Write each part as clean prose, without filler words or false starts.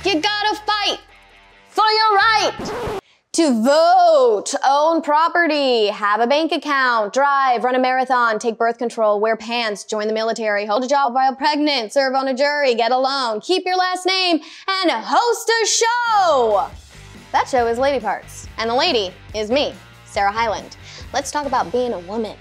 You gotta fight for your right to vote, own property, have a bank account, drive, run a marathon, take birth control, wear pants, join the military, hold a job while pregnant, serve on a jury, get a loan, keep your last name, and host a show. That show is Lady Parts, and the lady is me, Sarah Hyland. Let's talk about being a woman.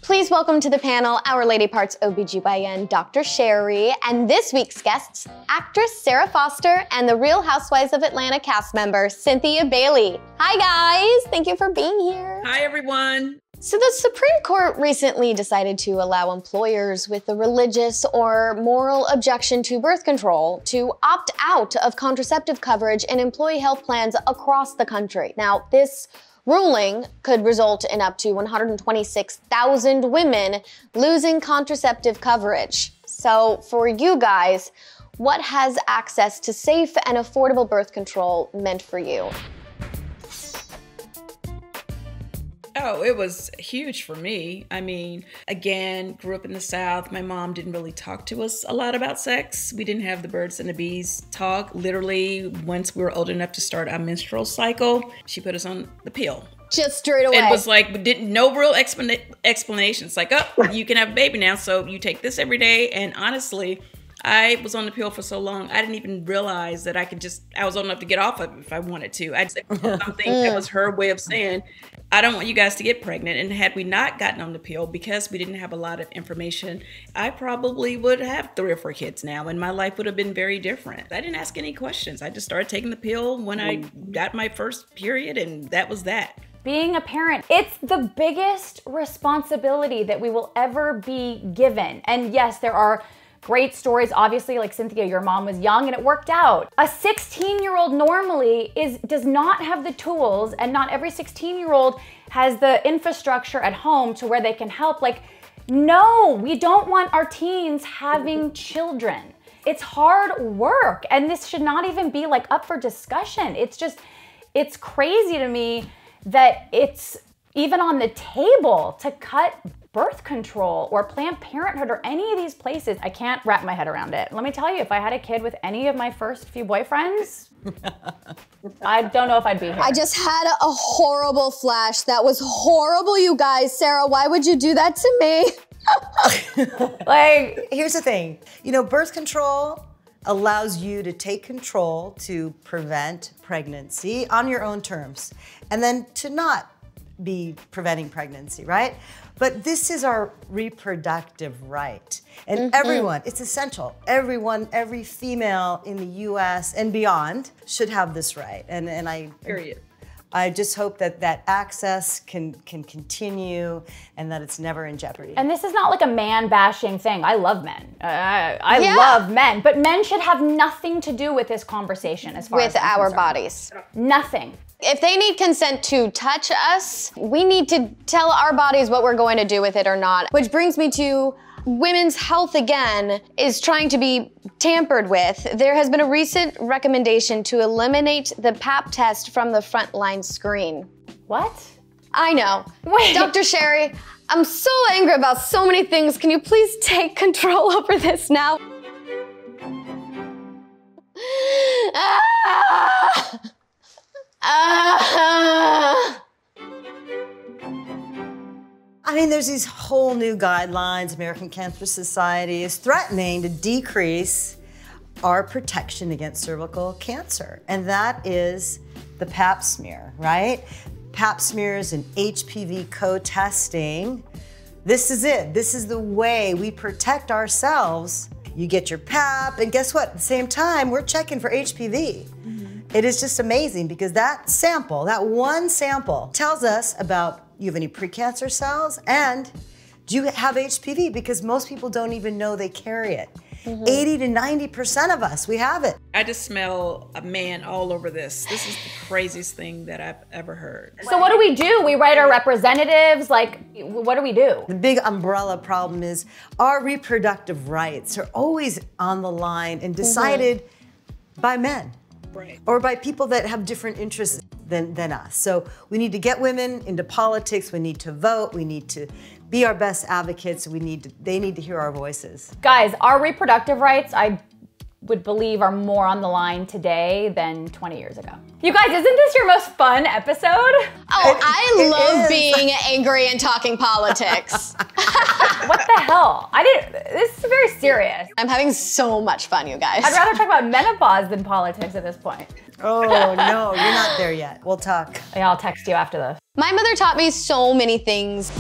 Please welcome to the panel our Lady Parts OBGYN Dr. Sherry, and this week's guests, actress Sara Foster and the Real Housewives of Atlanta cast member Cynthia Bailey. Hi guys, thank you for being here. Hi everyone. So the Supreme Court recently decided to allow employers with a religious or moral objection to birth control to opt out of contraceptive coverage in employee health plans across the country. Now, this ruling could result in up to 126,000 women losing contraceptive coverage. So for you guys, what has access to safe and affordable birth control meant for you? Oh, it was huge for me. I mean, again, grew up in the South. My mom didn't really talk to us a lot about sex. We didn't have the birds and the bees talk. Literally, once we were old enough to start our menstrual cycle, she put us on the pill. Just straight away. It was like, we didn't, no real explanations. Like, oh, you can have a baby now, so you take this every day. And honestly, I was on the pill for so long, I didn't even realize that I was old enough to get off of it if I wanted to. I just something that was her way of saying, I don't want you guys to get pregnant. And had we not gotten on the pill, because we didn't have a lot of information, I probably would have 3 or 4 kids now, and my life would have been very different. I didn't ask any questions. I just started taking the pill when I got my first period, and that was that. Being a parent, it's the biggest responsibility that we will ever be given. And yes, there are great stories, obviously, like Cynthia, your mom was young and it worked out. A 16-year-old normally does not have the tools, and not every 16-year-old has the infrastructure at home to where they can help. Like, no, we don't want our teens having children. It's hard work, and this should not even be like up for discussion. It's crazy to me that it's even on the table to cut birth control or Planned Parenthood or any of these places. I can't wrap my head around it. Let me tell you, if I had a kid with any of my first few boyfriends, I don't know if I'd be here. I just had a horrible flash. That was horrible, you guys. Sarah, why would you do that to me? Like, here's the thing. You know, birth control allows you to take control to prevent pregnancy on your own terms, and then to not be preventing pregnancy, right? But this is our reproductive right. And everyone, it's essential. Everyone, every female in the US and beyond should have this right. And I just hope that that access can continue and that it's never in jeopardy. And this is not like a man bashing thing. I love men. I love men, but men should have nothing to do with this conversation as far as with our bodies. Nothing. If they need consent to touch us, we need to tell our bodies what we're going to do with it or not. Which brings me to women's health again is trying to be tampered with. There has been a recent recommendation to eliminate the Pap test from the frontline screen. What? I know. Wait. Dr. Sherry, I'm so angry about so many things. Can you please take control over this now? I mean, there's these whole new guidelines. American Cancer Society is threatening to decrease our protection against cervical cancer. And that is the Pap smear, right? Pap smears and HPV co-testing. This is it. This is the way we protect ourselves. You get your Pap, and guess what? At the same time, we're checking for HPV. It is just amazing because that sample, that one sample, tells us about you have any precancer cells and do you have HPV, because most people don't even know they carry it. 80 to 90% of us, we have it. I just smell a man all over this. This is the craziest thing that I've ever heard. So what do? We write our representatives, like, what do? The big umbrella problem is our reproductive rights are always on the line and decided by men. Right. or by people that have different interests than us. So we need to get women into politics. We need to vote. We need to be our best advocates. They need to hear our voices. Guys, our reproductive rights, I would believe, are more on the line today than 20 years ago. You guys, isn't this your most fun episode? Oh, I love being angry and talking politics. What the hell? This is very serious. I'm having so much fun, you guys. I'd rather talk about menopause than politics at this point. Oh, no, you're not there yet. We'll talk. Yeah, I'll text you after this. My mother taught me so many things,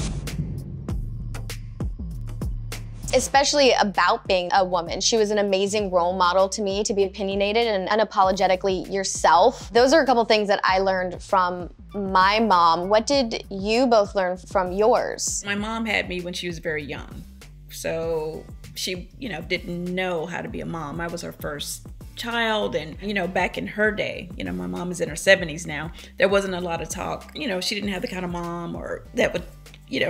especially about being a woman. She was an amazing role model to me, to be opinionated and unapologetically yourself. Those are a couple things that I learned from my mom. What did you both learn from yours? My mom had me when she was very young. So she, didn't know how to be a mom. I was her first child, and back in her day, my mom is in her 70s now, there wasn't a lot of talk. She didn't have the kind of mom or that would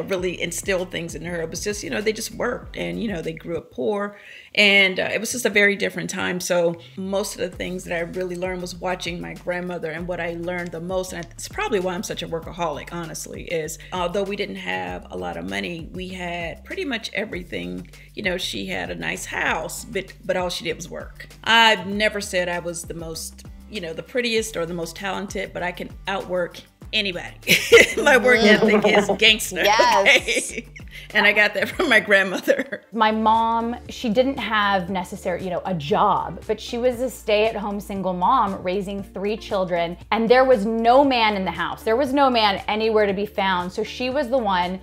really instill things in her. It was just, they just worked, and, they grew up poor, and it was just a very different time. So most of the things that I really learned was watching my grandmother, and what I learned the most, and it's probably why I'm such a workaholic, honestly, is although we didn't have a lot of money, we had pretty much everything. She had a nice house, but all she did was work. I've never said I was the most, the prettiest or the most talented, but I can outwork anybody. My work ethic is gangster. Yes. Okay? And I got that from my grandmother. My mom, she didn't have necessarily, a job, but she was a stay-at-home single mom raising 3 children, and there was no man in the house. There was no man anywhere to be found. So she was the one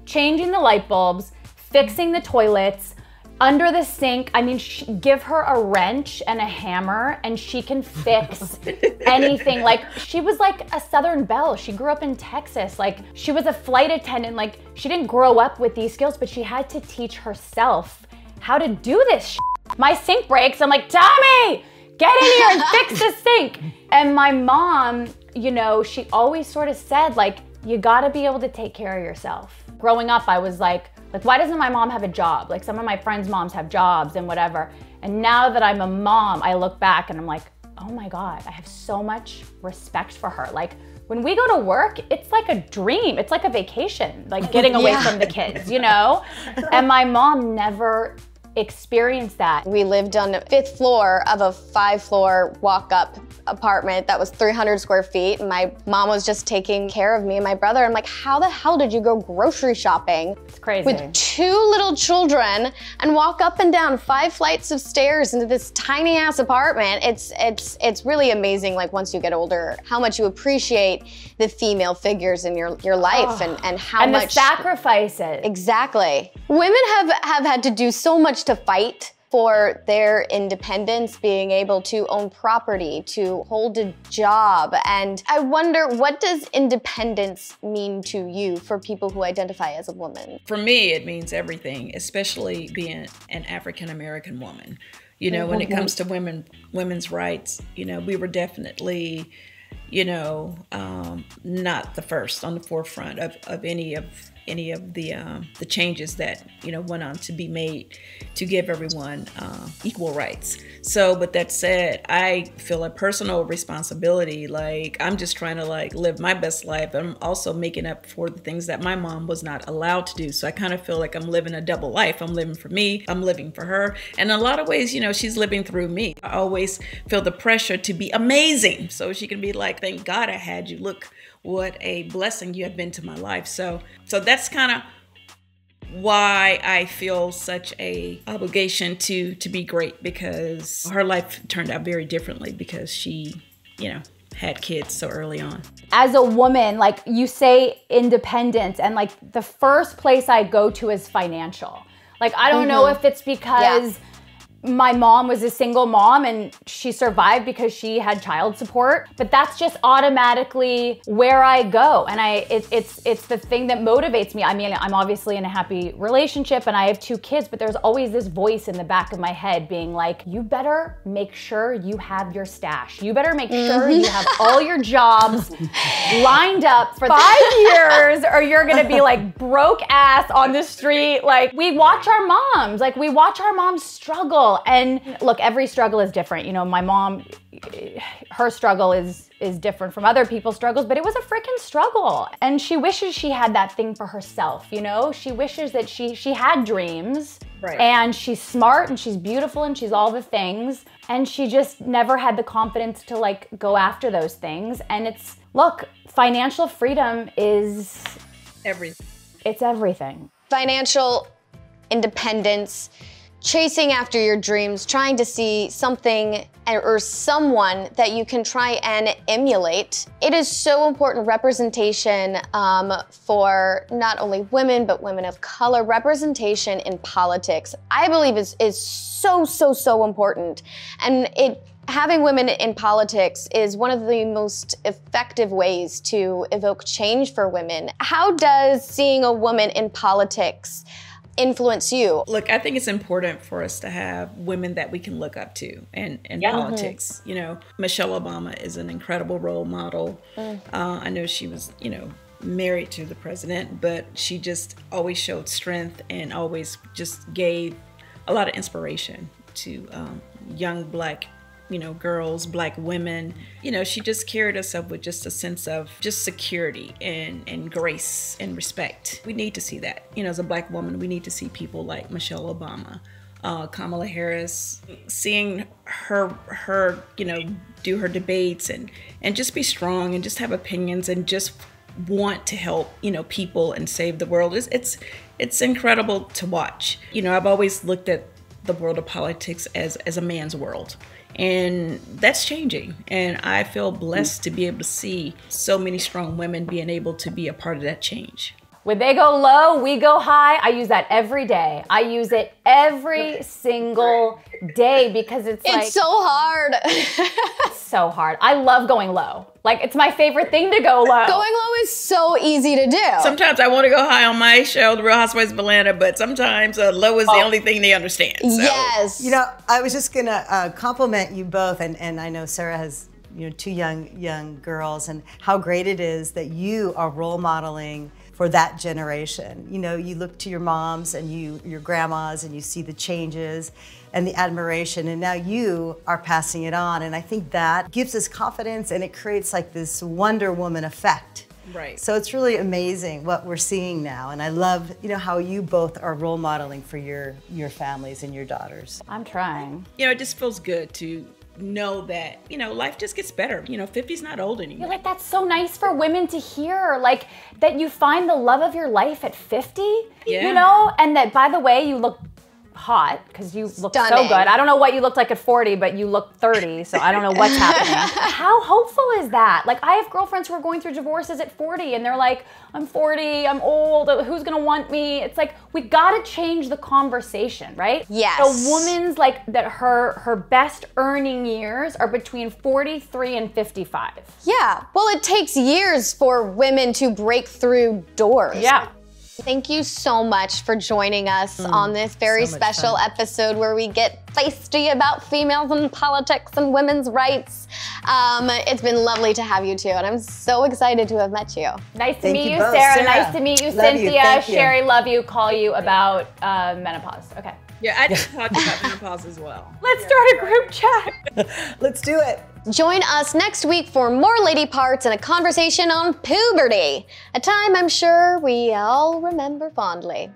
changing the light bulbs, fixing the toilets, under the sink. I mean, give her a wrench and a hammer and she can fix anything. Like, she was like a Southern belle. She grew up in Texas. Like, she was a flight attendant. Like, she didn't grow up with these skills, but she had to teach herself how to do this shit. My sink breaks. I'm like, Tommy, get in here and fix the sink. And my mom, she always sort of said, like, you gotta be able to take care of yourself. Growing up, I was like, why doesn't my mom have a job? Like, some of my friends' moms have jobs and whatever. And now that I'm a mom, I look back and I'm like, oh my God, I have so much respect for her. Like, when we go to work, it's like a dream. It's like a vacation, like getting away from the kids, And my mom never experienced that. We lived on the 5th floor of a 5-floor walk-up apartment that was 300 square feet. And my mom was just taking care of me and my brother. I'm like, how the hell did you go grocery shopping? It's crazy. With 2 little children and walk up and down 5 flights of stairs into this tiny ass apartment? It's really amazing, like, once you get older, how much you appreciate the female figures in your life and how much. And the sacrifices. Exactly. Women have had to do so much to fight for their independence, being able to own property, to hold a job. And I wonder, what does independence mean to you for people who identify as a woman? For me, it means everything, especially being an African-American woman. When it comes to women's rights, we were definitely, not the first on the forefront of any of the changes that went on to be made to give everyone equal rights. So, but that said, I feel a personal responsibility. Like, I'm just trying to live my best life. I'm also making up for the things that my mom was not allowed to do. So I kind of feel like I'm living a double life. I'm living for me. I'm living for her. And in a lot of ways, she's living through me. I always feel the pressure to be amazing, so she can be like, thank God I had you. Look what a blessing you have been to my life. So that's kind of why I feel such a obligation to be great, because her life turned out very differently because she, had kids so early on. As a woman, like, you say independence, and like the first place I go to is financial. Like, I don't know if it's because my mom was a single mom and she survived because she had child support, but that's just automatically where I go. And it's the thing that motivates me. I mean, I'm obviously in a happy relationship and I have 2 kids, but there's always this voice in the back of my head being like, you better make sure you have your stash. You better make sure you have all your jobs lined up for 5 years, or you're gonna be like broke ass on the street. Like, we watch our moms struggle. struggle. And look, every struggle is different. You know, my mom, her struggle is different from other people's struggles, but it was a freaking struggle. And she wishes she had that thing for herself, you know? She wishes that she had dreams. Right. And she's smart and she's beautiful and she's all the things. And she just never had the confidence to like go after those things. And it's, look, financial freedom is everything. It's everything. Financial independence, chasing after your dreams, trying to see something or someone that you can try and emulate. It is so important, representation for not only women, but women of color. Representation in politics, I believe is so important. And having women in politics is one of the most effective ways to evoke change for women. How does seeing a woman in politics influence you? Look, I think it's important for us to have women that we can look up to in politics. You know, Michelle Obama is an incredible role model. I know she was, you know, married to the president, but she just always showed strength and always just gave a lot of inspiration to young Black, you know, girls, Black women. You know, she just carried herself with just a sense of just security and grace and respect. We need to see that. You know, as a Black woman, we need to see people like Michelle Obama, Kamala Harris, seeing her, you know, do her debates and just be strong and just have opinions and just want to help, you know, people and save the world. It's incredible to watch. You know, I've always looked at the world of politics as a man's world. And that's changing. And I feel blessed to be able to see so many strong women being able to be a part of that change. When they go low, we go high. I use that every day. I use it every single day because it's so hard. It's so hard. I love going low. Like, it's my favorite thing to go low. Going low is so easy to do. Sometimes I want to go high on my show, The Real Housewives of Atlanta, but sometimes low is the only thing they understand. So. Yes. You know, I was just gonna compliment you both, and I know Sarah has, you know, two young girls, and how great it is that you are role modeling for that generation. You know, you look to your moms and your grandmas and you see the changes and the admiration, and now you are passing it on. And I think that gives us confidence and it creates like this Wonder Woman effect. Right. So it's really amazing what we're seeing now. And I love, you know, how you both are role modeling for your families and your daughters. I'm trying. You know, it just feels good to know that, you know, life just gets better. You know, 50's not old anymore. You're like, that's so nice for women to hear, like, that you find the love of your life at 50, you know? And that, by the way, you look hot, because you look so good. I don't know what you looked like at 40, but you look 30, so I don't know what's happening. How hopeful is that? Like, I have girlfriends who are going through divorces at 40, and they're like, I'm 40, I'm old, who's gonna want me? It's like, we gotta change the conversation, right? Yes. A woman's like, that her best earning years are between 43 and 55. Yeah, well, it takes years for women to break through doors. Yeah. Thank you so much for joining us on this very special episode where we get feisty about females and politics and women's rights. It's been lovely to have you two, and I'm so excited to have met you. Nice to meet you, Sarah. Nice to meet you, Cynthia. Sherry, love you. Call you about menopause. Okay. Yeah, I just talked about menopause as well. Let's start a group chat. Let's do it. Join us next week for more lady parts and a conversation on puberty, a time I'm sure we all remember fondly.